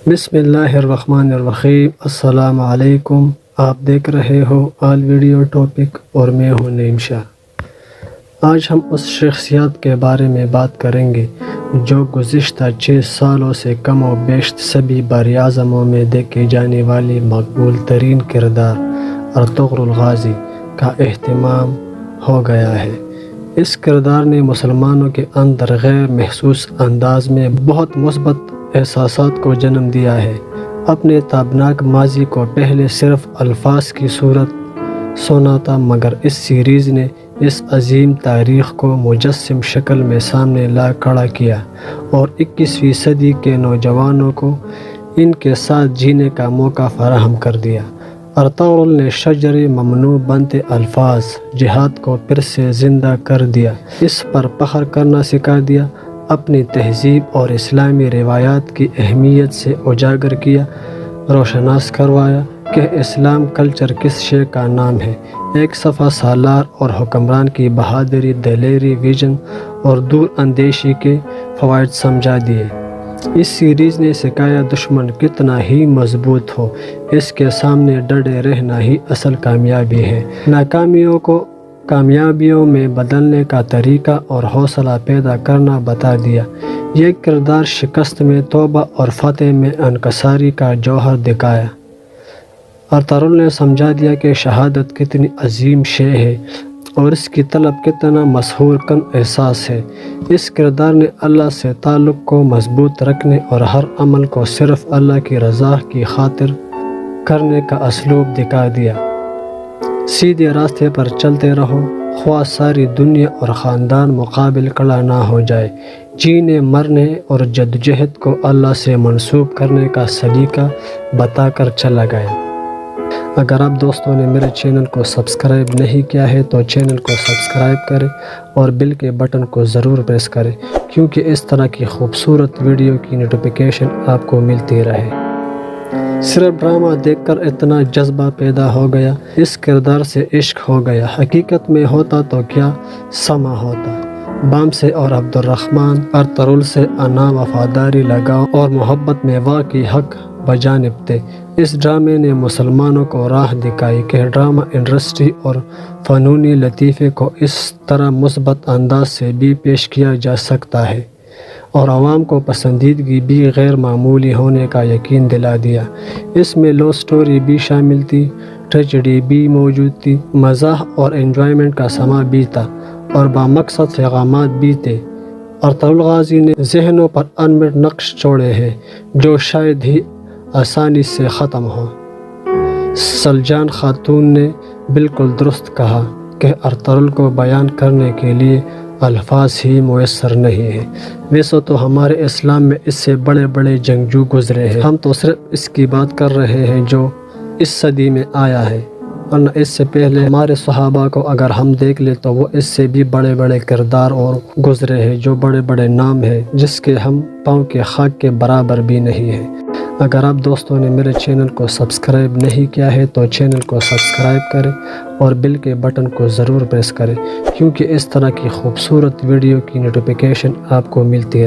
بسم اللہ الرحمن الرحیم۔ السلام علیکم۔ آپ دیکھ رہے ہو آل ویڈیو ٹاپک اور میں ہوں نعیم شاہ۔ آج ہم اس شخصیت کے بارے میں بات کریں گے جو گزشتہ 6 سالوں سے کم و بیش سبھی براعظموں میں دیکھے جانے والی مقبول ترین کردار ارطغرل غازی کا اہتمام ہو گیا ہے۔ اس کردار نے مسلمانوں کے اندر غیر محسوس انداز میں بہت مثبت احساسات کو جنم دیا ہے۔ اپنے تابناک ماضی کو پہلے صرف الفاظ کی صورت سنا تھا، مگر اس سیریز نے اس عظیم تاریخ کو مجسم شکل میں سامنے لا کھڑا کیا اور 21ویں صدی کے نوجوانوں کو ان کے ساتھ جینے کا موقع فراہم کر دیا۔ ارطغرل نے شجر ممنوع بنتے الفاظ جہاد کو پھر سے زندہ کر دیا، اس پر فخر کرنا سکھا دیا، اپنی تہذیب اور اسلامی روایات کی اہمیت سے اجاگر کیا، روشناس کروایا کہ اسلام کلچر کس شے کا نام ہے، ایک صفحہ سالار اور حکمران کی بہادری، دلیری، ویژن اور دور اندیشی کے فوائد سمجھا دیے۔ اس سیریز نے سکھایا دشمن کتنا ہی مضبوط ہو، اس کے سامنے ڈٹے رہنا ہی اصل کامیابی ہے۔ ناکامیوں کو کامیابیوں میں بدلنے کا طریقہ اور حوصلہ پیدا کرنا بتا دیا۔ یہ کردار شکست میں توبہ اور فتح میں انکساری کا جوہر دکھایا۔ ارطغرل نے سمجھا دیا کہ شہادت کتنی عظیم شے ہے اور اس کی طلب کتنا مسحور کن احساس ہے۔ اس کردار نے اللہ سے تعلق کو مضبوط رکھنے اور ہر عمل کو صرف اللہ کی رضا کی خاطر کرنے کا اسلوب دکھا دیا۔ سیدھے راستے پر چلتے رہو، خواہ ساری دنیا اور خاندان مقابل کھڑا نہ ہو جائے۔ جینے مرنے اور جدوجہد کو اللہ سے منسوب کرنے کا سلیقہ بتا کر چلا گیا۔ اگر آپ دوستوں نے میرے چینل کو سبسکرائب نہیں کیا ہے تو چینل کو سبسکرائب کریں اور بیل کے بٹن کو ضرور پریس کریں، کیونکہ اس طرح کی خوبصورت ویڈیو کی نوٹیفیکیشن آپ کو ملتی رہے۔ صرف ڈرامہ دیکھ کر اتنا جذبہ پیدا ہو گیا، اس کردار سے عشق ہو گیا۔ حقیقت میں ہوتا تو کیا سما ہوتا۔ بام سے اور عبدالرحمن ارطغرل سے انا وفاداری، لگاؤ اور محبت میں واقعی حق بجانب تھے۔ اس ڈرامے نے مسلمانوں کو راہ دکھائی کہ ڈرامہ انڈسٹری اور فنونی لطیفے کو اس طرح مثبت انداز سے بھی پیش کیا جا سکتا ہے اور عوام کو پسندیدگی بھی غیر معمولی ہونے کا یقین دلا دیا۔ اس میں لو سٹوری بھی شامل تھی، ٹریجڈی بھی موجود تھی، مزاح اور انجوائمنٹ کا سما بھی تھا اور بامقصد پیغامات بھی تھے۔ ارطغرل غازی نے ذہنوں پر انمٹ نقش چھوڑے ہیں جو شاید ہی آسانی سے ختم ہو۔ سلجان خاتون نے بالکل درست کہا کہ ارطغرل کو بیان کرنے کے لیے الفاظ ہی میسر نہیں ہیں۔ ویسے تو ہمارے اسلام میں اس سے بڑے بڑے جنگجو گزرے ہیں، ہم تو صرف اس کی بات کر رہے ہیں جو اس صدی میں آیا ہے، ورنہ اس سے پہلے ہمارے صحابہ کو اگر ہم دیکھ لیں تو وہ اس سے بھی بڑے بڑے کردار اور گزرے ہیں، جو بڑے بڑے نام ہیں جس کے ہم پاؤں کے خاک کے برابر بھی نہیں ہیں۔ اگر آپ دوستوں نے میرے چینل کو سبسکرائب نہیں کیا ہے تو چینل کو سبسکرائب کریں اور بیل کے بٹن کو ضرور پریس کریں، کیونکہ اس طرح کی خوبصورت ویڈیو کی نوٹیفیکیشن آپ کو ملتی رہے۔